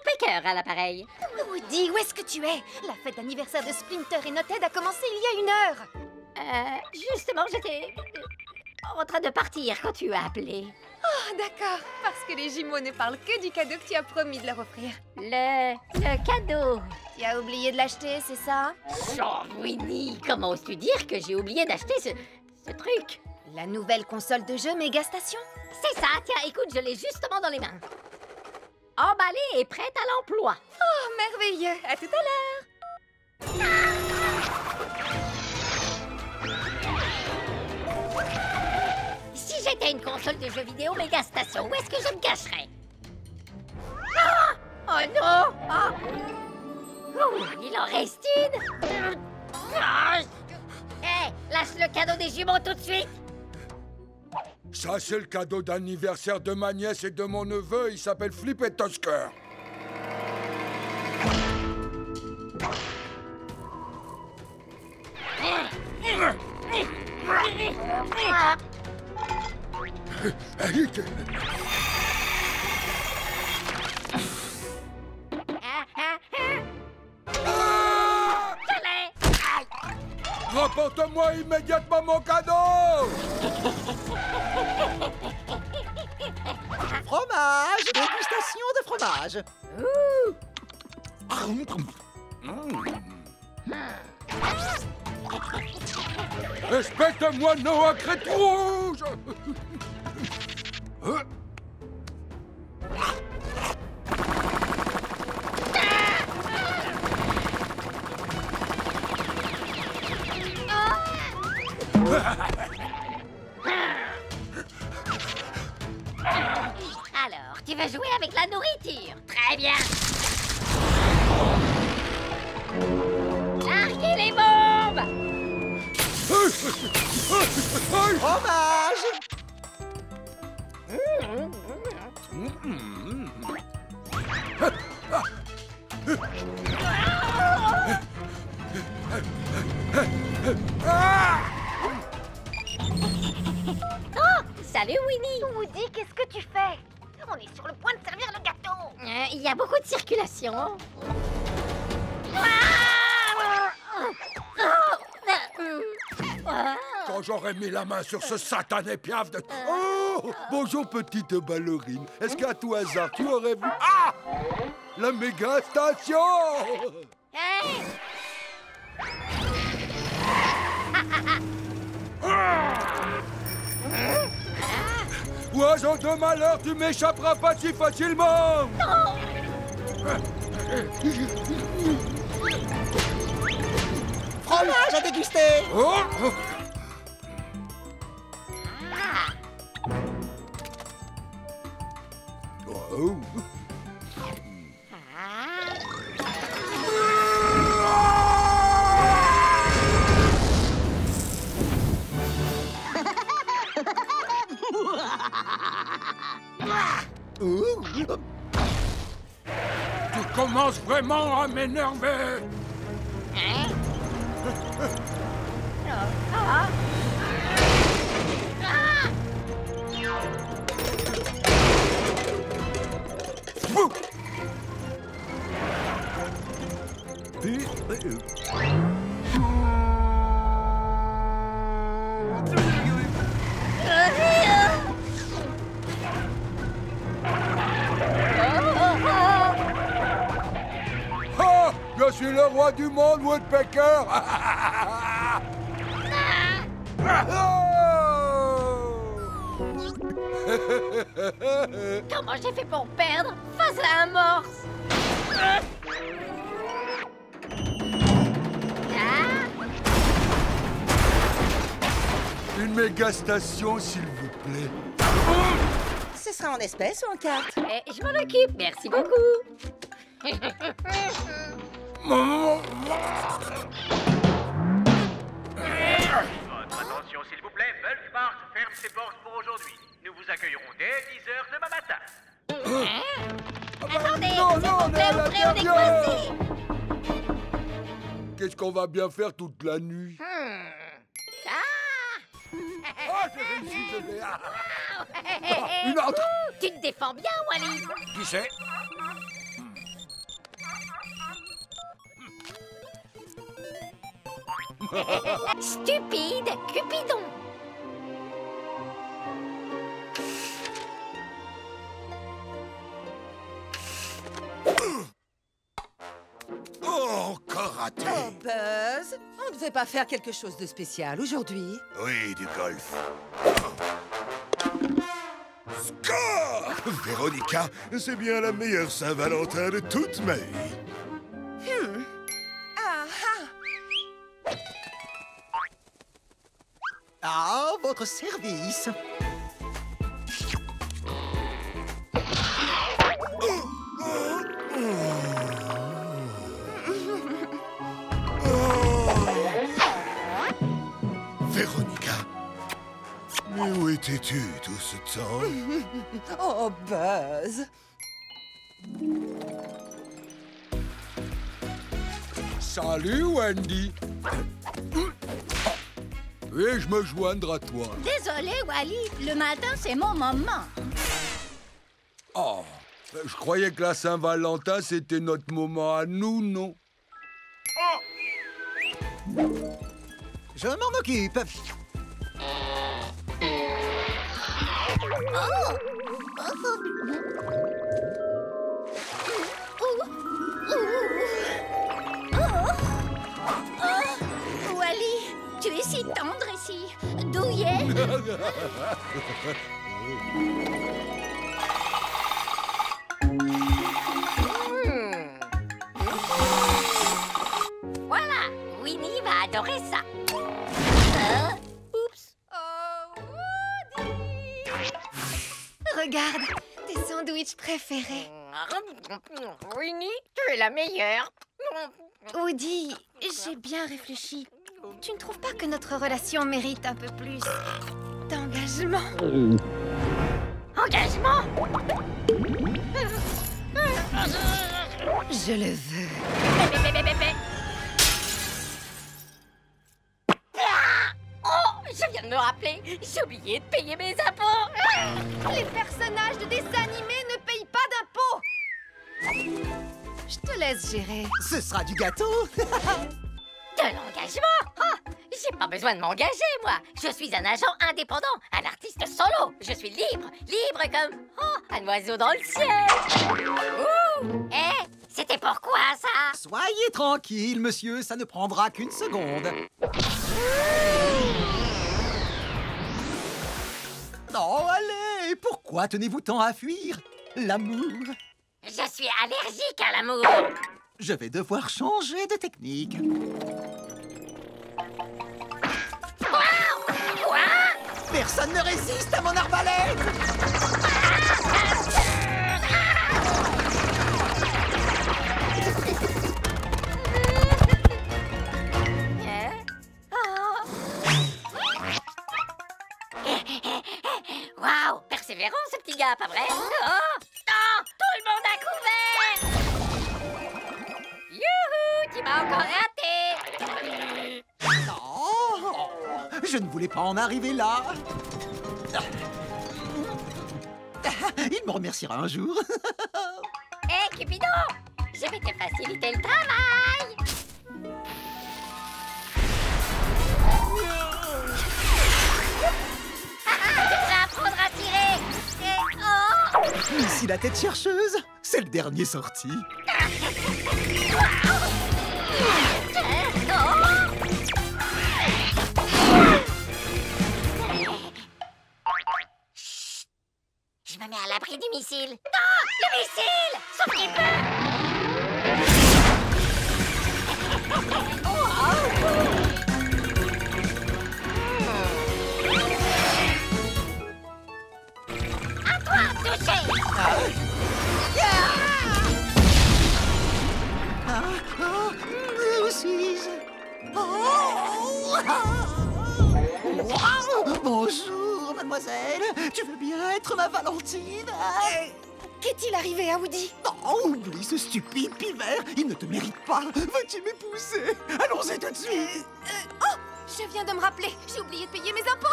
Woodpecker à l'appareil. Woody, où est-ce que tu es? La fête d'anniversaire de Splinter et Knothead a commencé il y a 1 heure. Justement, j'étais en train de partir quand tu as appelé. Oh, d'accord. Parce que les jumeaux ne parlent que du cadeau que tu as promis de leur offrir. Le cadeau. Tu as oublié de l'acheter, c'est ça? Oh, Winnie, comment oses-tu dire que j'ai oublié d'acheter ce truc? La nouvelle console de jeu Mega Station? C'est ça, tiens, écoute, je l'ai justement dans les mains. Emballée et prête à l'emploi. Oh, merveilleux. À tout à l'heure. Si j'étais une console de jeux vidéo Mega Station, où est-ce que je me cacherais? Ah! Oh non! Ah! Ouh, il en reste une! Ah! Hé, lâche le cadeau des jumeaux tout de suite! Ça, c'est le cadeau d'anniversaire de ma nièce et de mon neveu. Il s'appelle Flip et Tusker. Rapporte-moi immédiatement mon cadeau! Fromage! Dégustation de fromage! Respecte-moi, Noah Crête Rouge! Alors, tu veux jouer avec la nourriture? Très bien! Larguez les bombes! Fromage! Oh! Salut, Winnie! Woody, qu'est-ce que tu fais? On est sur le point de servir le gâteau. Il y a beaucoup de circulation. Quand j'aurais mis la main sur ce satané piaf de... Oh! Bonjour, petite ballerine. Est-ce qu'à tout hasard, tu aurais vu... Ah! La méga station! Hey! Oiseau de malheur, tu m'échapperas pas si facilement! Fromage à déguster! Oh! Oh! Tu commences vraiment à m'énerver! Ah! Je suis le roi du monde, Woodpecker! Comment j'ai fait pour perdre face à un morse? Une méga station, s'il vous plaît. Ce sera en espèces ou en carte? Je m'en occupe, merci beaucoup. Votre attention s'il vous plaît, Bulkmart ferme ses portes pour aujourd'hui. Nous vous accueillerons dès 10h demain matin. Attendez, non, s'il non, vous plaît, non, ouvrez, on est non. coincés. Qu'est-ce qu'on va bien faire toute la nuit? Oh, j'ai réussi, je l'ai. Une autre! Tu te défends bien, Wally. Qui c'est? Stupide Cupidon. Oh, encore raté. Oh, Buzz, on ne devait pas faire quelque chose de spécial aujourd'hui? Oui, du golf. Score! Véronica, c'est bien la meilleure Saint-Valentin de toute ma vie. Ah, votre service. Véronica, mais où étais-tu tout ce temps? Oh, Buzz. Salut, Wendy. Puis-je me joindre à toi? Désolé, Wally. Le matin, c'est mon moment. Oh, je croyais que la Saint-Valentin, c'était notre moment à nous, non? Je m'en occupe. Wally, tu es si tendre ici. Douillet. Voilà, Winnie va adorer ça. Oups. Regarde, tes sandwichs préférés. Winnie, tu es la meilleure. Woody, j'ai bien réfléchi. Tu ne trouves pas que notre relation mérite un peu plus d'engagement? Engagement. Je le veux. Oh, je viens de me rappeler. J'ai oublié de payer mes impôts. Les personnages de dessins animés ne payent pas d'impôts. Je te laisse gérer. Ce sera du gâteau. De l'engagement? Oh, j'ai pas besoin de m'engager, moi. Je suis un agent indépendant, un artiste solo. Je suis libre, libre comme un oiseau dans le ciel. Ouh! C'était pourquoi, ça? Soyez tranquille, monsieur, ça ne prendra qu'une seconde. Oh, allez, pourquoi tenez-vous tant à fuir? L'amour. Je suis allergique à l'amour. Je vais devoir changer de technique. Quoi? Personne ne résiste à mon arbalète. Waouh, persévérant ce petit gars, pas vrai? Oh, non, tout le monde a couvert. Youhou, tu m'as encore raté. Oh, je ne voulais pas en arriver là. Il me remerciera un jour. Hé, Cupidon, je vais te faciliter le travail. Tu vas apprendre à tirer. Et Missy la tête chercheuse, c'est le dernier sorti. Je me mets à l'abri du missile. Non, le missile! Sauf qu'il peut. À toi, toucher! Où suis-je? Bonjour, mademoiselle. Tu veux bien être ma Valentine? Qu'est-il arrivé à Woody? Oh, oublie ce stupide pivert. Il ne te mérite pas. Veux-tu m'épouser? Allons-y tout de suite. Je viens de me rappeler, j'ai oublié de payer mes impôts.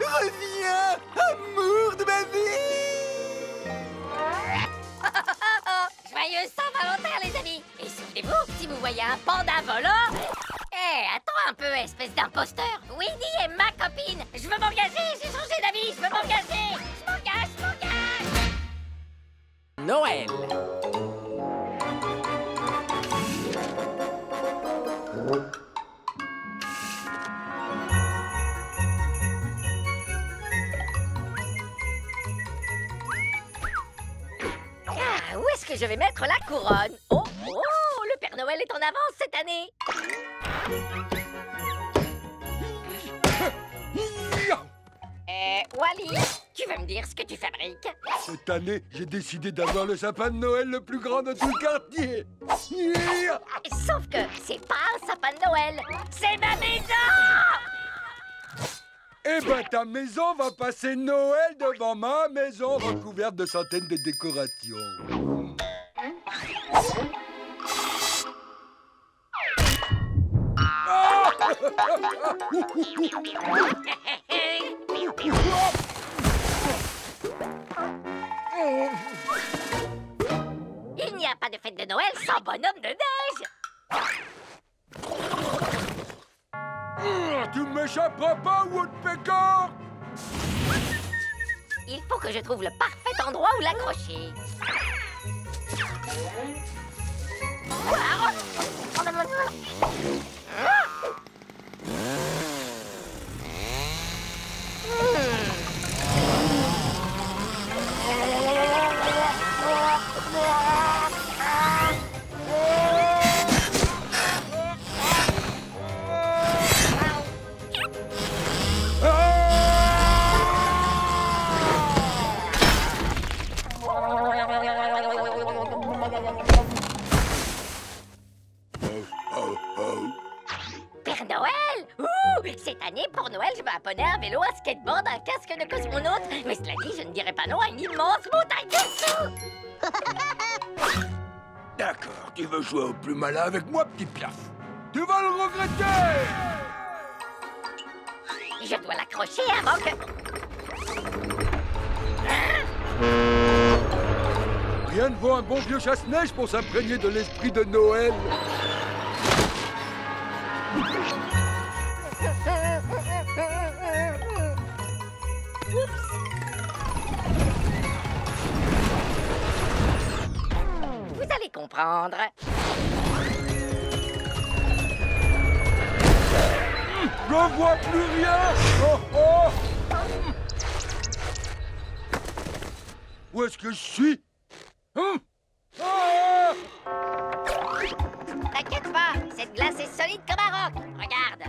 Reviens, amour de ma vie. Joyeux Saint-Valentin, les amis! Et souvenez-vous, si vous voyez un panda volant... Hé, attends un peu, espèce d'imposteur. Winnie est ma copine. Je veux m'engager, j'ai changé d'avis, je veux m'engager. Je m'engage, je m'engage. Noël. Ah, où est-ce que je vais mettre la couronne? Oh, oh, le Père Noël est en avance cette année. Wally, tu veux me dire ce que tu fabriques? Cette année, j'ai décidé d'avoir le sapin de Noël le plus grand de tout le quartier. Sauf que c'est pas un sapin de Noël, c'est ma maison! Eh ben, ta maison va passer Noël devant ma maison recouverte de centaines de décorations. Il n'y a pas de fête de Noël sans bonhomme de neige! Tu ne m'échapperas pas, Woodpecker! Il faut que je trouve le parfait endroit où l'accrocher. Père Noël! Ouh! Cette année, pour Noël, je vais abonner un vélo, un skateboard, un casque de cosmonaute. Mais cela dit, je ne dirais pas non à une immense montagne de sous! D'accord, tu veux jouer au plus malin avec moi, petit Piaf. Tu vas le regretter! Je dois l'accrocher avant que... Rien ne vaut un bon vieux chasse-neige pour s'imprégner de l'esprit de Noël. Vous allez comprendre. Je vois plus rien! Oh, oh! Où est-ce que je suis? Ah! T'inquiète pas, cette glace est solide comme un roc. Regarde.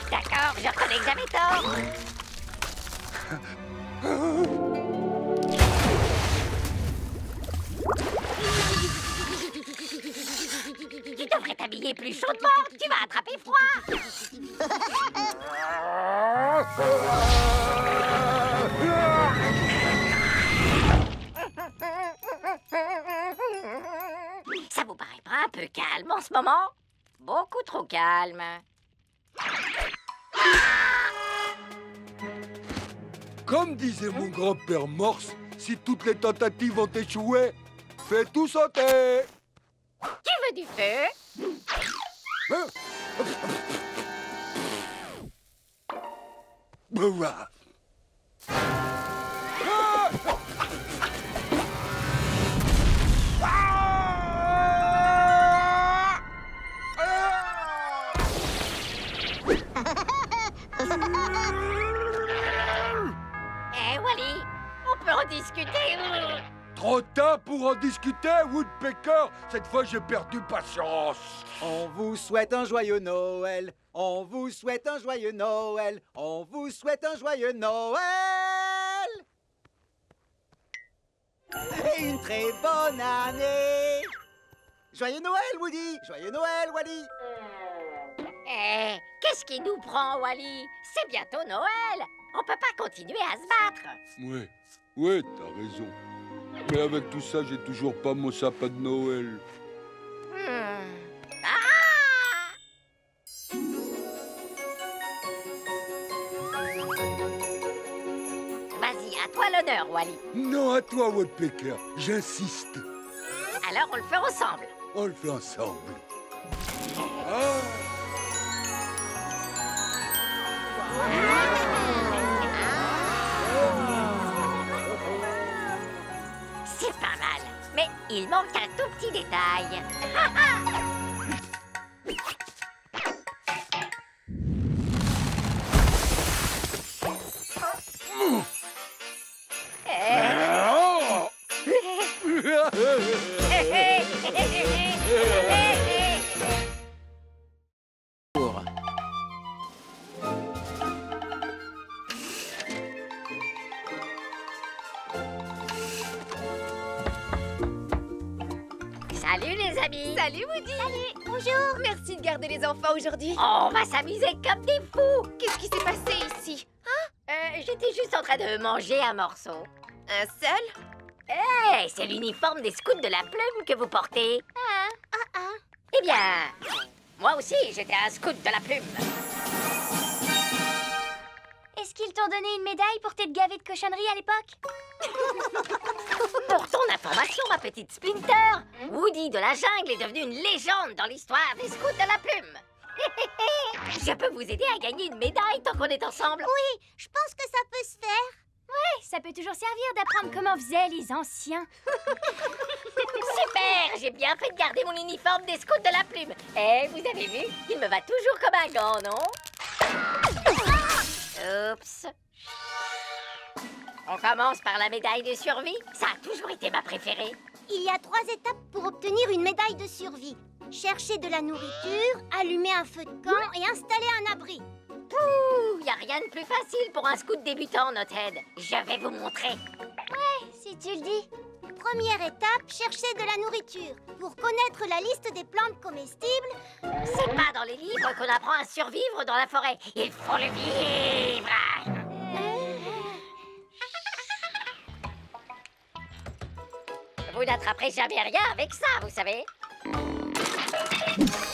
D'accord, je reconnais que j'avais tort. Tu devrais t'habiller plus chaudement. Tu vas attraper froid. Ça vous paraît pas un peu calme en ce moment? Beaucoup trop calme. Comme disait mon grand-père Morse, si toutes les tentatives ont échoué, fais tout sauter. Tu veux du feu? Ouah. Eh, Wally, on peut en discuter. Trop tard pour en discuter, Woodpecker. Cette fois, j'ai perdu patience. On vous souhaite un joyeux Noël. On vous souhaite un joyeux Noël. On vous souhaite un joyeux Noël. Et une très bonne année. Joyeux Noël, Woody. Joyeux Noël, Wally. Eh, qu'est-ce qui nous prend, Wally? C'est bientôt Noël. On peut pas continuer à se battre. Ouais, t'as raison. Mais avec tout ça, j'ai toujours pas mon sapin de Noël. Ah! Vas-y, à toi l'honneur, Wally. Non, à toi, Woodpecker. J'insiste. Alors on le fait ensemble. On le fait ensemble. Ah. C'est pas mal, mais il manque un tout petit détail. Salut les amis! Salut Woody! Salut! Bonjour! Merci de garder les enfants aujourd'hui. On va s'amuser comme des fous! Qu'est-ce qui s'est passé ici? J'étais juste en train de manger un morceau. Un seul? Hey, c'est l'uniforme des scouts de la plume que vous portez. Eh bien, moi aussi, j'étais un scout de la plume. Est-ce qu'ils t'ont donné une médaille pour t'être gavé de cochonneries à l'époque? Pour ton information, ma petite Splinter, Woody de la jungle est devenu une légende dans l'histoire des scouts de la plume. Je peux vous aider à gagner une médaille tant qu'on est ensemble. Oui, je pense que ça peut se faire. Ouais, ça peut toujours servir d'apprendre comment faisaient les anciens. Super, j'ai bien fait de garder mon uniforme des scouts de la plume. Et vous avez vu, il me va toujours comme un gant, non? Oups. On commence par la médaille de survie. Ça a toujours été ma préférée. Il y a 3 étapes pour obtenir une médaille de survie. Chercher de la nourriture, allumer un feu de camp et installer un abri. Pouh, y a rien de plus facile pour un scout débutant, Nothead. Je vais vous montrer. Ouais, si tu le dis. Première étape, chercher de la nourriture. Pour connaître la liste des plantes comestibles... C'est pas dans les livres qu'on apprend à survivre dans la forêt. Il faut le vivre. Vous n'attraperez jamais rien avec ça, vous savez.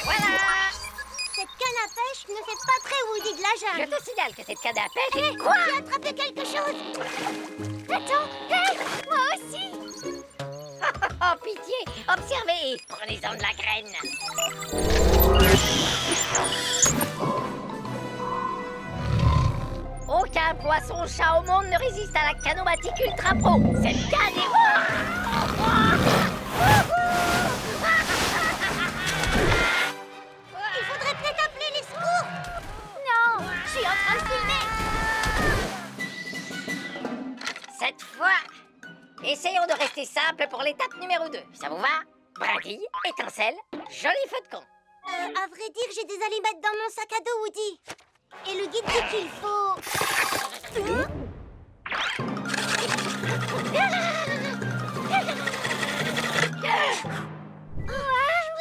Voilà. Cette canne à pêche ne fait pas très Woody de la Je jungle. te signale que cette canne à pêche est... Quoi? J'ai attrapé quelque chose. Attends, hé, moi aussi. Oh, pitié. Observez. Prenez-en de la graine. Aucun poisson-chat au monde ne résiste à la canomatique ultra pro. Cette canne est... Il faudrait peut-être appeler les secours. Non, je suis en train de filmer. Cette fois, essayons de rester simple pour l'étape numéro 2. Ça vous va? Brindille, étincelle, joli feu de camp. À vrai dire, j'ai des allumettes dans mon sac à dos, Woody. Et le guide dit qu'il faut... Je peux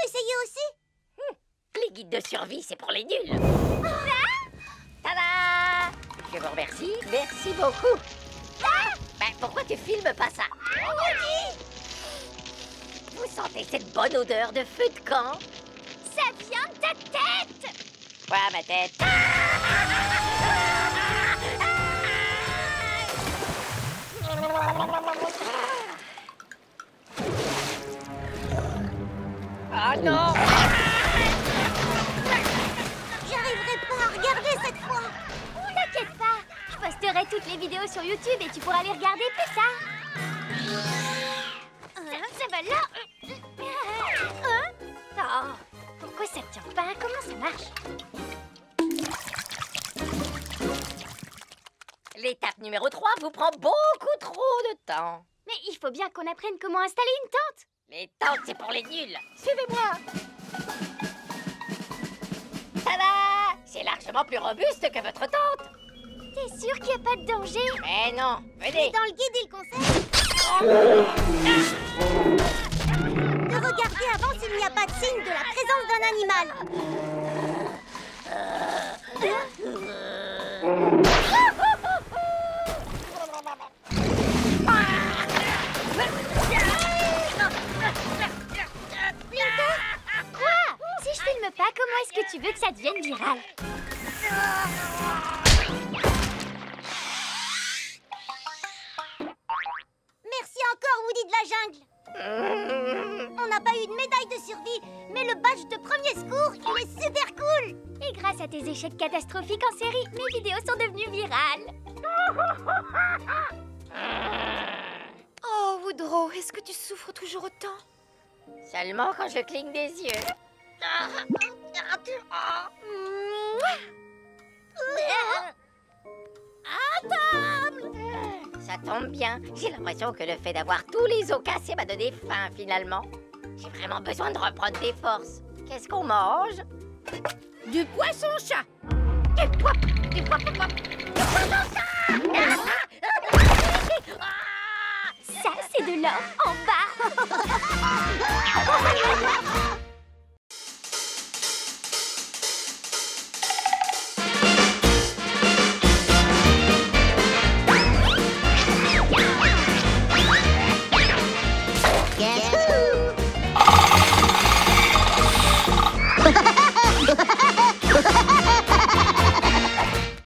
essayer aussi? Les guides de survie, c'est pour les nuls. Tada! Je vous remercie. Merci beaucoup. Ben, pourquoi tu filmes pas ça? Vous sentez cette bonne odeur de feu de camp? Ça vient de ta tête! Quoi, ma tête? Oh non! J'arriverai pas à regarder cette fois. T'inquiète pas, je posterai toutes les vidéos sur YouTube et tu pourras les regarder plus tard. Ça va là. Oh, pourquoi ça tient pas? Comment ça marche? L'étape numéro 3 vous prend beaucoup trop de temps. Mais il faut bien qu'on apprenne comment installer une tente. Les tentes, c'est pour les nuls. Suivez-moi. Tada! C'est largement plus robuste que votre tente. T'es sûr qu'il n'y a pas de danger? Eh non, Et venez. dans le guide, il conseille de regarder avant s'il n'y a pas de signe de la présence d'un animal. Quoi? Si je filme pas, comment est-ce que tu veux que ça devienne viral? Merci encore, Woody de la jungle. On n'a pas eu de médaille de survie, mais le badge de premier secours, il est super cool. Et grâce à tes échecs catastrophiques en série, mes vidéos sont devenues virales. Oh, Woodrow, est-ce que tu souffres toujours autant? Seulement quand je cligne des yeux. À table! Ça tombe bien. J'ai l'impression que le fait d'avoir tous les os cassés m'a donné faim, finalement. J'ai vraiment besoin de reprendre des forces. Qu'est-ce qu'on mange? Du poisson-chat! Du poisson-chat! Ça, c'est de l'or en bas.